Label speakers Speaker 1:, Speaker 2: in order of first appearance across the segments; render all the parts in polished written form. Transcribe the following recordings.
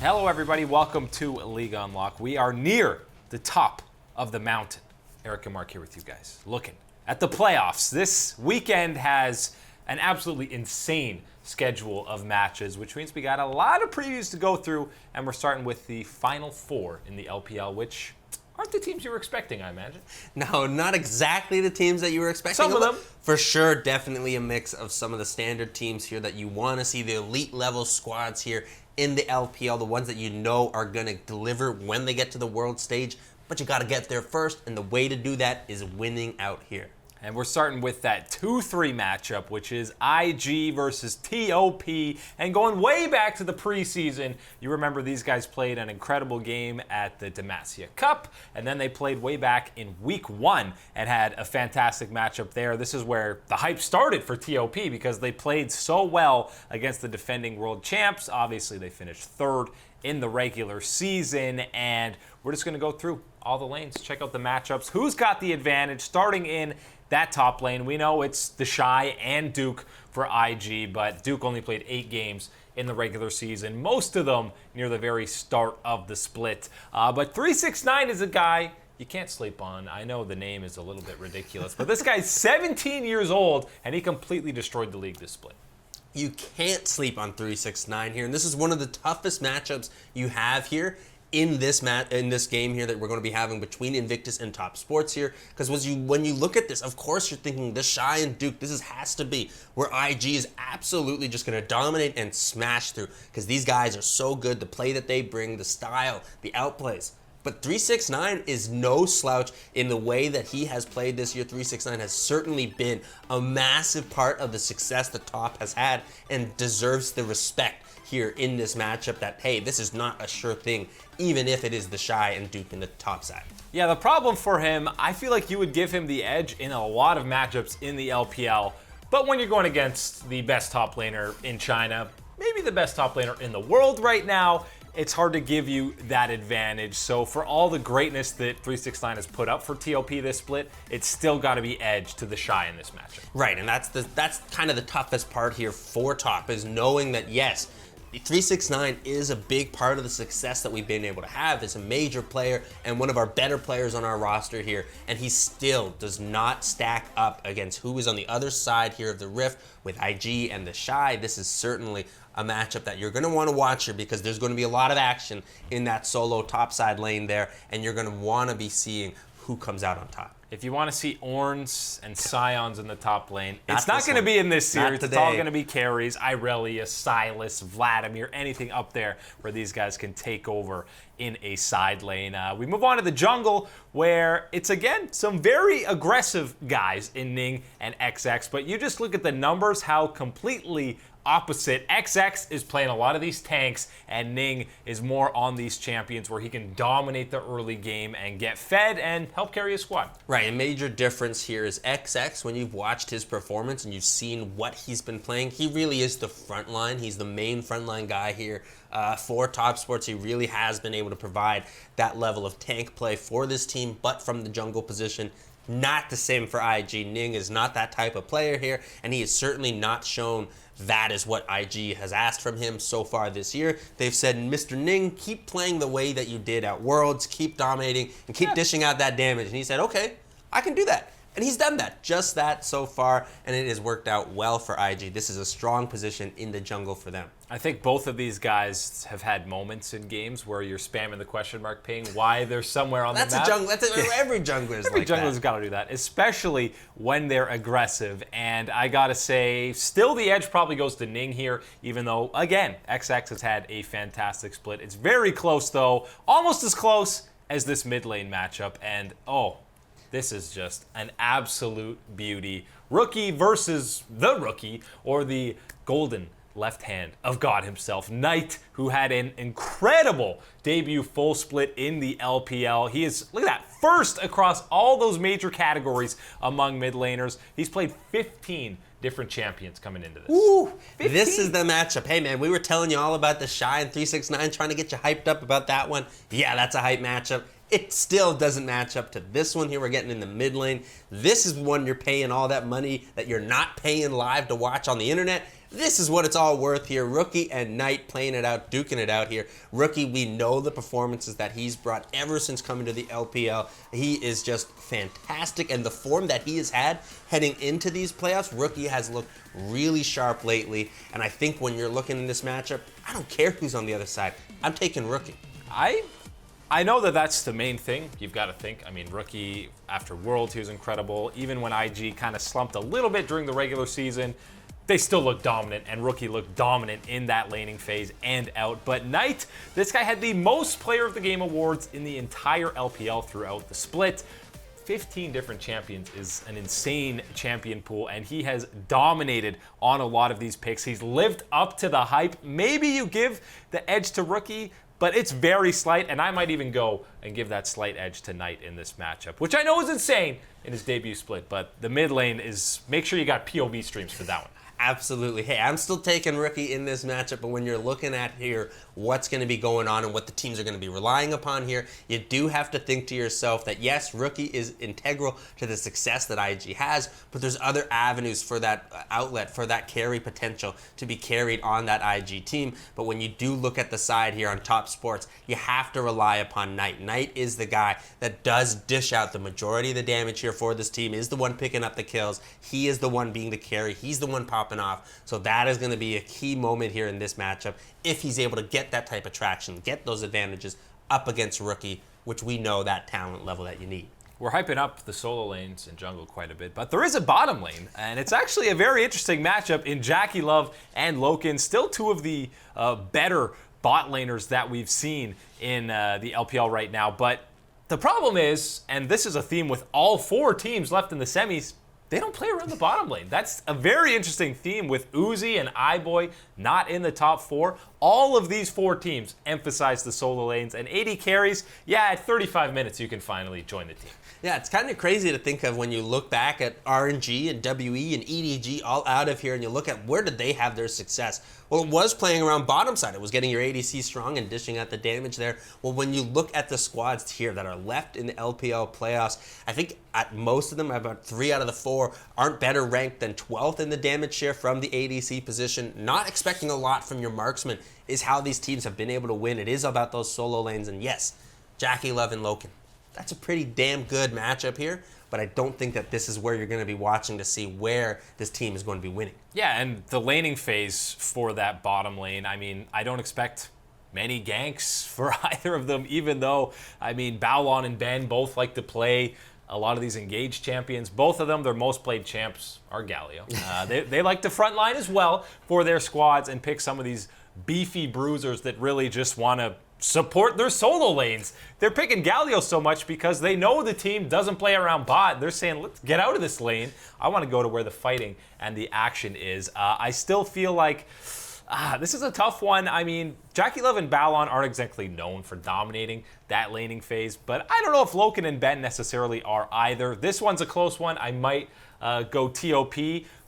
Speaker 1: Hello everybody, welcome to League Unlock. We are near the top of the mountain. Eric and Mark here with you guys, looking at the playoffs. This weekend has an absolutely insane schedule of matches, which means we got a lot of previews to go through, and we're starting with the final four in the LPL, which aren't the teams you were expecting, I imagine.
Speaker 2: No, not exactly the teams that you were expecting.
Speaker 1: Some of them.
Speaker 2: For sure, definitely a mix of some of the standard teams here that you want to see, the elite level squads here in the LPL, the ones that you know are going to deliver when they get to the world stage, but you got to get there first, and the way to do that is winning out here.
Speaker 1: And we're starting with that 2-3 matchup, which is IG versus TOP. And going way back to the preseason, you remember these guys played an incredible game at the Demacia Cup, and then they played way back in week 1 and had a fantastic matchup there. This is where the hype started for TOP because they played so well against the defending world champs. Obviously, they finished third in the regular season, and we're just going to go through all the lanes, check out the matchups. Who's got the advantage starting in that top lane? We know it's the Shy and Duke for IG, but Duke only played 8 games in the regular season, most of them near the very start of the split. But 369 is a guy you can't sleep on. I know the name is a little bit ridiculous, but this guy's 17 years old, and he completely destroyed the league this split.
Speaker 2: You can't sleep on 369 here, and this is one of the toughest matchups you have here in this game here that we're going to be having between Invictus and Top Sports here. Because when you look at this, of course you're thinking the Shy and Duke, has to be where IG is absolutely just going to dominate and smash through, because these guys are so good, the play that they bring, the style, the outplays. But 369 is no slouch in the way that he has played this year. 369 has certainly been a massive part of the success the Top has had and deserves the respect here in this matchup that, hey, this is not a sure thing, even if it is the Shy and Duke in the top side.
Speaker 1: Yeah, the problem for him, I feel like you would give him the edge in a lot of matchups in the LPL, but when you're going against the best top laner in China, maybe the best top laner in the world right now, it's hard to give you that advantage. So for all the greatness that 369 has put up for TOP this split, it's still got to be edge to the Shy in this matchup.
Speaker 2: Right, and that's kind of the toughest part here for Top, is knowing that, yes, 369 is a big part of the success that we've been able to have. Is a major player and one of our better players on our roster here, and he still does not stack up against who is on the other side here of the rift with IG and the Shy. This is certainly a matchup that you're going to want to watch here, because there's going to be a lot of action in that solo top side lane there, and you're going to want to be seeing who comes out on top.
Speaker 1: If you want to see Orns and Scions in the top lane, it's not going to be in this series. It's all going to be carries, Irelia, Silas, Vladimir, anything up there where these guys can take over in a side lane. We move on to the jungle, where it's, again, some very aggressive guys in Ning and XX, but you just look at the numbers, how completely opposite. XX is playing a lot of these tanks, and Ning is more on these champions where he can dominate the early game and get fed and help carry a squad.
Speaker 2: Right, a major difference here is XX, when you've watched his performance and you've seen what he's been playing, he really is the front line. He's the main frontline guy here for Top Sports. He really has been able to provide that level of tank play for this team, but from the jungle position. Not the same for IG. Ning is not that type of player here, and he has certainly not shown that is what IG has asked from him so far this year. They've said, Mr. Ning, keep playing the way that you did at Worlds, keep dominating, and keep dishing out that damage. And he said, okay, I can do that. And he's done that, just that so far, and it has worked out well for IG. This is a strong position in the jungle for them.
Speaker 1: I think both of these guys have had moments in games where you're spamming the question mark ping, why they're somewhere on the map.
Speaker 2: Every jungler is
Speaker 1: every
Speaker 2: like
Speaker 1: jungler's
Speaker 2: that.
Speaker 1: got to do that, especially when they're aggressive. And I got to say, still the edge probably goes to Ning here, even though, again, XX has had a fantastic split. It's very close, though, almost as close as this mid lane matchup. And, oh, this is just an absolute beauty. Rookie versus the rookie, or the golden left hand of God himself, Knight, who had an incredible debut full split in the LPL. He is, look at that, first across all those major categories among mid laners. He's played 15 different champions coming into this.
Speaker 2: Ooh, this is the matchup. Hey man, we were telling you all about the Shy and 369, trying to get you hyped up about that one. Yeah, that's a hype matchup. It still doesn't match up to this one here. We're getting in the mid lane. This is one you're paying all that money that you're not paying live to watch on the internet. This is what it's all worth here. Rookie and Knight playing it out, duking it out here. Rookie, we know the performances that he's brought ever since coming to the LPL. He is just fantastic, and the form that he has had heading into these playoffs, Rookie has looked really sharp lately, and I think when you're looking in this matchup, I don't care who's on the other side. I'm taking Rookie.
Speaker 1: I know that that's the main thing you've got to think. I mean, Rookie, after Worlds, he was incredible. Even when IG kind of slumped a little bit during the regular season, they still looked dominant, and Rookie looked dominant in that laning phase and out. But Knight, this guy had the most Player of the Game awards in the entire LPL throughout the split. 15 different champions is an insane champion pool, and he has dominated on a lot of these picks. He's lived up to the hype. Maybe you give the edge to Rookie, but it's very slight, and I might even go and give that slight edge to Knight in this matchup, which I know is insane in his debut split, but the mid lane is, make sure you got POV streams for that one.
Speaker 2: Absolutely. Hey, I'm still taking Rookie in this matchup, but when you're looking at here what's going to be going on and what the teams are going to be relying upon here, you do have to think to yourself that, yes, Rookie is integral to the success that IG has, but there's other avenues for that outlet, for that carry potential to be carried on that IG team. But when you do look at the side here on Top Sports, you have to rely upon Knight. Knight is the guy that does dish out the majority of the damage here for this team, is the one picking up the kills. He is the one being the carry. He's the one popping off. So that is going to be a key moment here in this matchup if he's able to get that type of traction, get those advantages up against Rookie, which we know that talent level that you need.
Speaker 1: We're hyping up the solo lanes in jungle quite a bit, but there is a bottom lane, and it's actually a very interesting matchup in Jackie Love and Loken, still two of the better bot laners that we've seen in the LPL right now. But the problem is, and this is a theme with all four teams left in the semis, they don't play around the bottom lane. That's a very interesting theme with Uzi and iBoy not in the top four. All of these four teams emphasize the solo lanes, and 80 carries, yeah, at 35 minutes you can finally join the team.
Speaker 2: Yeah, it's kind of crazy to think of when you look back at RNG and WE and EDG all out of here and you look at where did they have their success. Well, it was playing around bottom side. It was getting your ADC strong and dishing out the damage there. Well, when you look at the squads here that are left in the LPL playoffs, I think at most of them, about 3 out of the 4, aren't better ranked than 12th in the damage share from the ADC position. Not expecting a lot from your marksman is how these teams have been able to win. It is about those solo lanes, and yes, Jackie Love and Loken. That's a pretty damn good matchup here, but I don't think that this is where you're going to be watching to see where this team is going to be winning.
Speaker 1: Yeah, and the laning phase for that bottom lane, I mean, I don't expect many ganks for either of them, even though, I mean, Baolon and Ben both like to play a lot of these engaged champions. Both of them, their most played champs are Galio. They like to frontline as well for their squads and pick some of these beefy bruisers that really just want to support their solo lanes. They're picking Galio so much because they know the team doesn't play around bot. They're saying, let's get out of this lane. I want to go to where the fighting and the action is. I still feel like this is a tough one. I mean, Jackie Love and Baolon aren't exactly known for dominating that laning phase, but I don't know if Loken and Ben necessarily are either. This one's a close one. I might go TOP,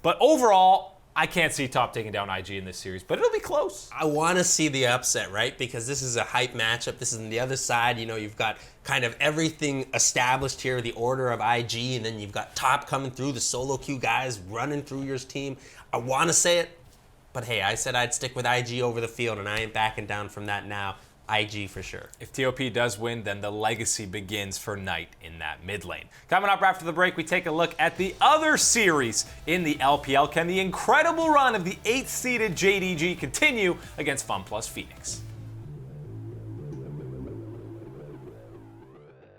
Speaker 1: but overall, I can't see top taking down IG in this series, but it'll be close.
Speaker 2: I want to see the upset, right? Because this is a hype matchup. This is on the other side. You know, you've got kind of everything established here, the order of IG, and then you've got top coming through, the solo queue guys running through your team. I want to say it, but hey, I said I'd stick with IG over the field, and I ain't backing down from that now. IG for sure.
Speaker 1: If TOP does win, then the legacy begins for Knight in that mid lane. Coming up after the break, we take a look at the other series in the LPL. Can the incredible run of the 8th-seeded JDG continue against FunPlus Phoenix?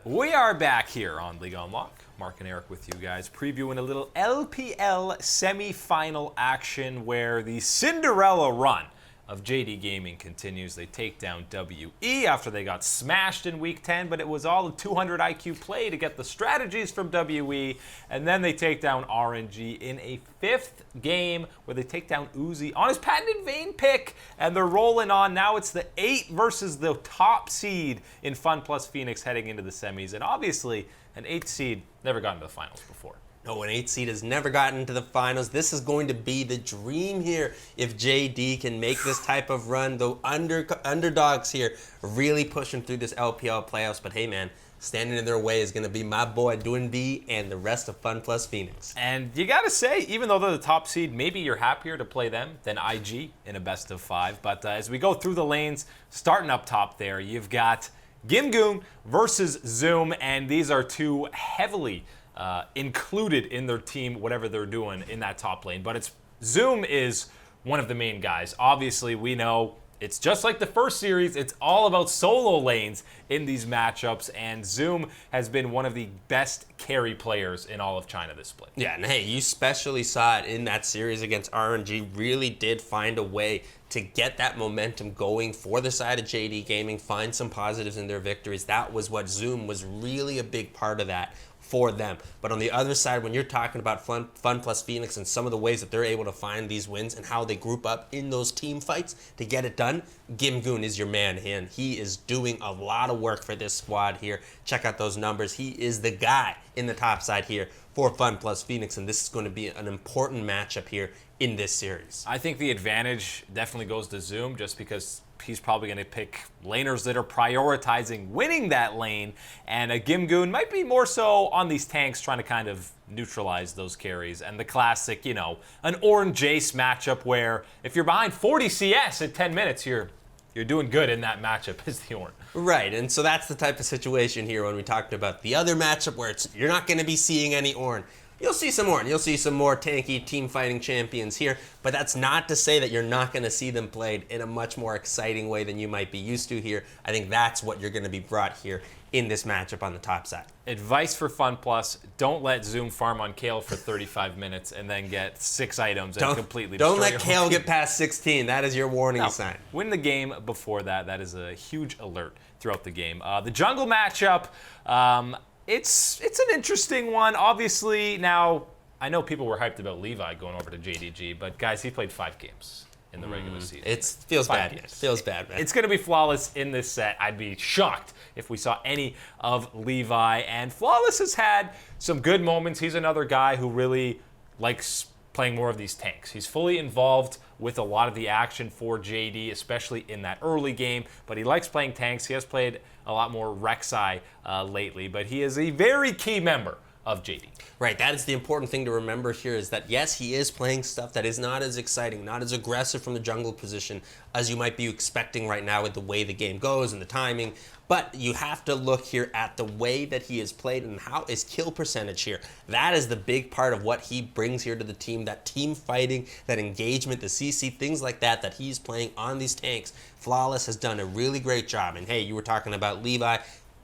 Speaker 1: We are back here on League Unlock. Mark and Eric with you guys, previewing a little LPL semifinal action where the Cinderella run of JD Gaming continues. They take down WE after they got smashed in Week 10, but it was all a 200 IQ play to get the strategies from WE, and then they take down RNG in a 5th game where they take down Uzi on his patented Vayne pick, and they're rolling on. Now it's the 8 versus the top seed in FunPlus Phoenix heading into the semis, and obviously an 8th seed never got into the finals before.
Speaker 2: No, an 8 seed has never gotten to the finals. This is going to be the dream here if JD can make this type of run. The underdogs here really pushing through this LPL playoffs. But hey, man, standing in their way is going to be my boy Doinb and the rest of Fun Plus Phoenix.
Speaker 1: And you got to say, even though they're the top seed, maybe you're happier to play them than IG in a best of 5. But as we go through the lanes, starting up top there, you've got Gimgoon versus Zoom, and these are two heavily included in their team, whatever they're doing in that top lane. But Zoom is one of the main guys. Obviously, we know it's just like the first series. It's all about solo lanes in these matchups, and Zoom has been one of the best carry players in all of China this split.
Speaker 2: Yeah, and hey, you especially saw it in that series against RNG. Really did find a way to get that momentum going for the side of JD Gaming, find some positives in their victories. That was what Zoom was really a big part of that for them. But on the other side, when you're talking about Fun Plus Phoenix and some of the ways that they're able to find these wins and how they group up in those team fights to get it done, Gimgoon is your man, and he is doing a lot of work for this squad here. Check out those numbers. He is the guy in the top side here for Fun Plus Phoenix, and this is going to be an important matchup here in this series.
Speaker 1: I think the advantage definitely goes to Zoom, just because he's probably going to pick laners that are prioritizing winning that lane, and Gimgoon might be more so on these tanks trying to kind of neutralize those carries. And the classic, an Ornn Jace matchup where if you're behind 40 CS at 10 minutes, you're doing good in that matchup as the Ornn.
Speaker 2: Right, and so that's the type of situation here when we talked about the other matchup where you're not going to be seeing any Ornn. You'll see some Ornn. You'll see some more tanky team fighting champions here, but that's not to say that you're not going to see them played in a much more exciting way than you might be used to here. I think that's what you're going to be brought here in this matchup on the top side.
Speaker 1: Advice for Fun Plus: don't let Zoom farm on Kale for 35 minutes and then get 6 items and completely destroy
Speaker 2: Don't let
Speaker 1: your
Speaker 2: Kale
Speaker 1: whole
Speaker 2: get
Speaker 1: team.
Speaker 2: past 16. That is your warning sign.
Speaker 1: Win the game before that. That is a huge alert throughout the game. The jungle matchup, it's an interesting one. Obviously, now I know people were hyped about Levi going over to JDG, but guys, he played 5 games in the regular season.
Speaker 2: It feels bad, man. It feels bad, man.
Speaker 1: It's going to be Flawless in this set. I'd be shocked if we saw any of Levi. And Flawless has had some good moments. He's another guy who really likes playing more of these tanks. He's fully involved with a lot of the action for JD, especially in that early game, but he likes playing tanks. He has played a lot more Rek'Sai lately, but he is a very key member of JD.
Speaker 2: Right, that is the important thing to remember here, is that yes, he is playing stuff that is not as exciting, not as aggressive from the jungle position as you might be expecting right now with the way the game goes and the timing, but you have to look here at the way that he is played and how his kill percentage here. That is the big part of what he brings here to the team, that team fighting, that engagement, the CC, things like that he's playing on these tanks. Flawless has done a really great job, and hey, you were talking about Levi.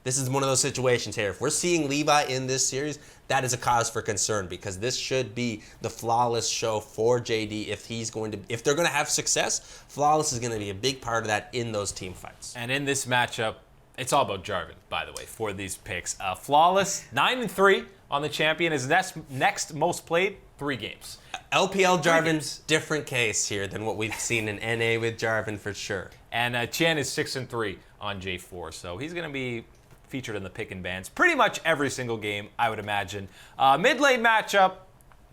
Speaker 2: This is one of those situations here. If we're seeing Levi in this series, that is a cause for concern, because this should be the Flawless show for JD. If they're going to have success, Flawless is going to be a big part of that in those team fights.
Speaker 1: And in this matchup, it's all about Jarvan, by the way, for these picks. Flawless, 9-3 on the champion. His next most played, 3 games.
Speaker 2: LPL Jarvan's different case here than what we've seen in NA with Jarvan for sure.
Speaker 1: And Chen is 6-3 on J4, so he's going to be featured in the pick and bans pretty much every single game, I would imagine. Mid lane matchup,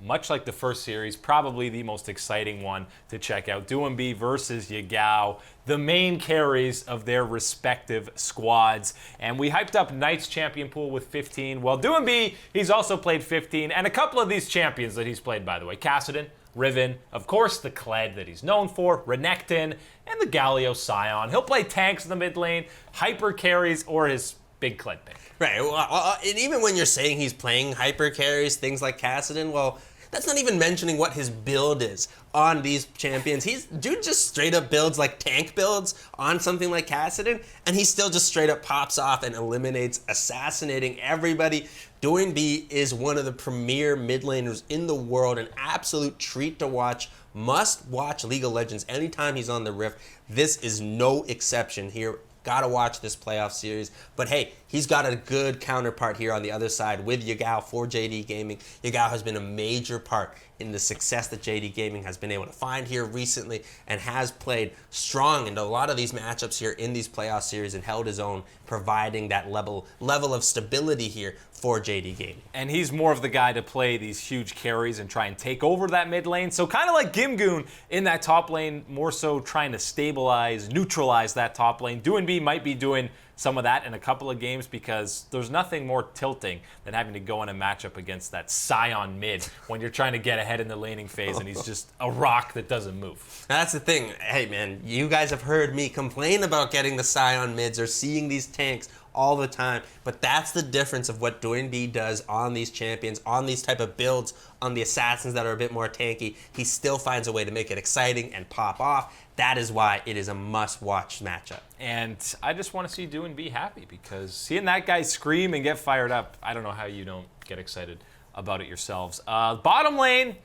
Speaker 1: much like the first series, probably the most exciting one to check out. Doinb versus Yagao, the main carries of their respective squads. And we hyped up Knight's champion pool with 15. Well, Doinb, he's also played 15, and a couple of these champions that he's played, by the way. Kassadin, Riven, of course the Kled that he's known for, Renekton, and the Galio Scion. He'll play tanks in the mid lane, hyper carries, or his big Kled pick.
Speaker 2: Right, and even when you're saying he's playing hyper carries, things like Kassadin, well, that's not even mentioning what his build is on these champions. Dude just straight up builds like tank builds on something like Kassadin, and he still just straight up pops off and eliminates, assassinating everybody. Doinb is one of the premier mid laners in the world, an absolute treat to watch. Must watch League of Legends anytime he's on the Rift. This is no exception here. Gotta watch this playoff series. But hey, he's got a good counterpart here on the other side with Yagao for JD Gaming. Yagao has been a major part in the success that JD Gaming has been able to find here recently, and has played strong into a lot of these matchups here in these playoff series and held his own, providing that level of stability here for JD Gaming.
Speaker 1: And he's more of the guy to play these huge carries and try and take over that mid lane. So kind of like Gimgoon in that top lane, more so trying to stabilize, neutralize that top lane. Doinb might be doing some of that in a couple of games because there's nothing more tilting than having to go in a matchup against that Scion mid when you're trying to get ahead in the laning phase and he's just a rock that doesn't move.
Speaker 2: That's the thing. Hey, man, you guys have heard me complain about getting the Scion mids or seeing these tanks all the time, but that's the difference of what Doinb does on these champions, on these type of builds, on the assassins that are a bit more tanky. He still finds a way to make it exciting and pop off. That is why it is a must-watch matchup.
Speaker 1: And I just want to see Doinb happy because seeing that guy scream and get fired up, I don't know how you don't get excited about it yourselves. Bottom lane,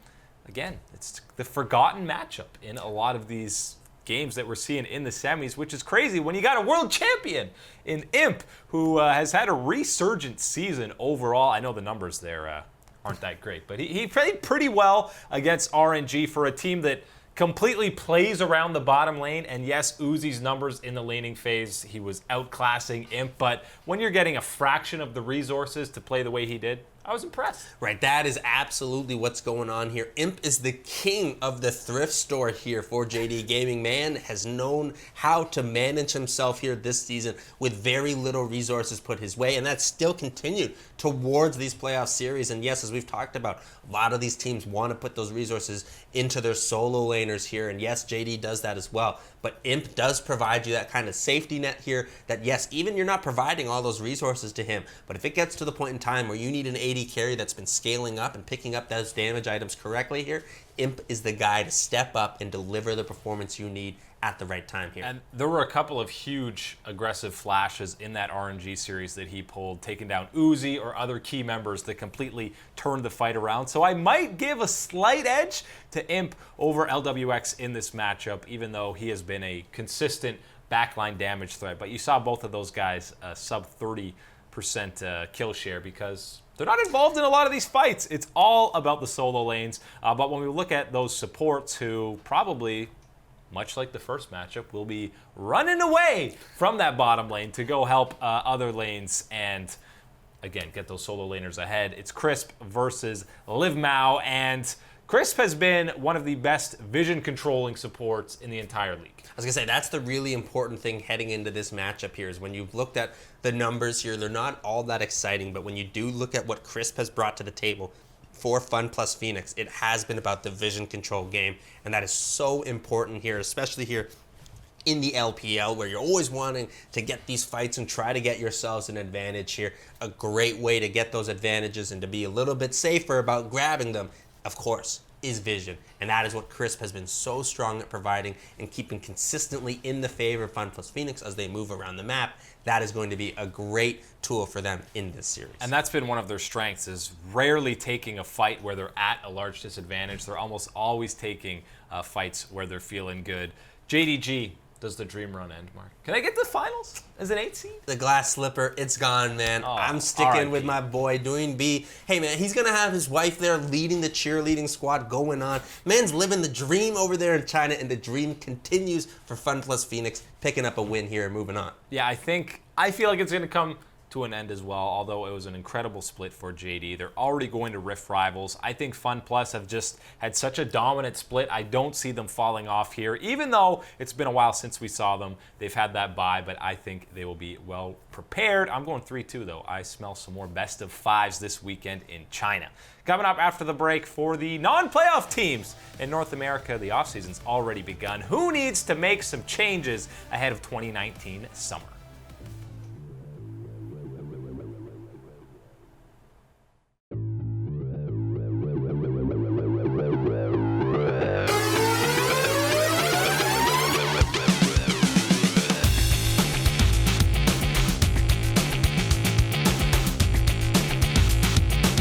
Speaker 1: again, it's the forgotten matchup in a lot of these games that we're seeing in the semis, which is crazy when you got a world champion in Imp who has had a resurgent season overall. I know the numbers there aren't that great, but he played pretty well against RNG for a team that completely plays around the bottom lane. And yes, Uzi's numbers in the laning phase, he was outclassing Imp, but when you're getting a fraction of the resources to play the way he did, I was impressed.
Speaker 2: Right, that is absolutely what's going on here. Imp is the king of the thrift store here for JD Gaming. Man has known how to manage himself here this season with very little resources put his way, and that's still continued towards these playoff series. And yes, as we've talked about, a lot of these teams want to put those resources into their solo laners here, and yes, JD does that as well. But Imp does provide you that kind of safety net here that, yes, even you're not providing all those resources to him, but if it gets to the point in time where you need an AD carry that's been scaling up and picking up those damage items correctly here, Imp is the guy to step up and deliver the performance you need at the right time here.
Speaker 1: And there were a couple of huge aggressive flashes in that RNG series that he pulled, taking down Uzi or other key members that completely turned the fight around. So I might give a slight edge to Imp over LWX in this matchup, even though he has been a consistent backline damage threat. But you saw both of those guys sub 30% kill share because they're not involved in a lot of these fights. It's all about the solo lanes. But when we look at those supports who probably, much like the first matchup, will be running away from that bottom lane to go help other lanes and, again, get those solo laners ahead. It's Crisp versus Liv Mao, and Crisp has been one of the best vision controlling supports in the entire league.
Speaker 2: I was going to say, that's the really important thing heading into this matchup here is when you've looked at the numbers here, they're not all that exciting, but when you do look at what Crisp has brought to the table for Fun Plus Phoenix, it has been about the vision control game, and that is so important here, especially here in the LPL, where you're always wanting to get these fights and try to get yourselves an advantage here. A great way to get those advantages and to be a little bit safer about grabbing them, of course, is vision. And that is what Crisp has been so strong at providing and keeping consistently in the favor of Fun Plus Phoenix as they move around the map. That is going to be a great tool for them in this series.
Speaker 1: And that's been one of their strengths, is rarely taking a fight where they're at a large disadvantage. They're almost always taking fights where they're feeling good. JDG, does the dream run end, Mark? Can I get to the finals as an 8 seed?
Speaker 2: The glass slipper, it's gone, man.
Speaker 1: Oh,
Speaker 2: I'm sticking
Speaker 1: RIP.
Speaker 2: with my boy Doinb. Hey, man, he's going to have his wife there leading the cheerleading squad going on. Man's living the dream over there in China, and the dream continues for Fun Plus Phoenix, picking up a win here and moving on.
Speaker 1: Yeah, I feel like it's going to come to an end as well, although it was an incredible split for JD. They're already going to Rift Rivals. I think Fun Plus have just had such a dominant split. I don't see them falling off here, even though it's been a while since we saw them. They've had that bye, but I think they will be well prepared. I'm going 3-2, though. I smell some more best of fives this weekend in China. Coming up after the break for the non-playoff teams in North America, the offseason's already begun. Who needs to make some changes ahead of 2019 summer?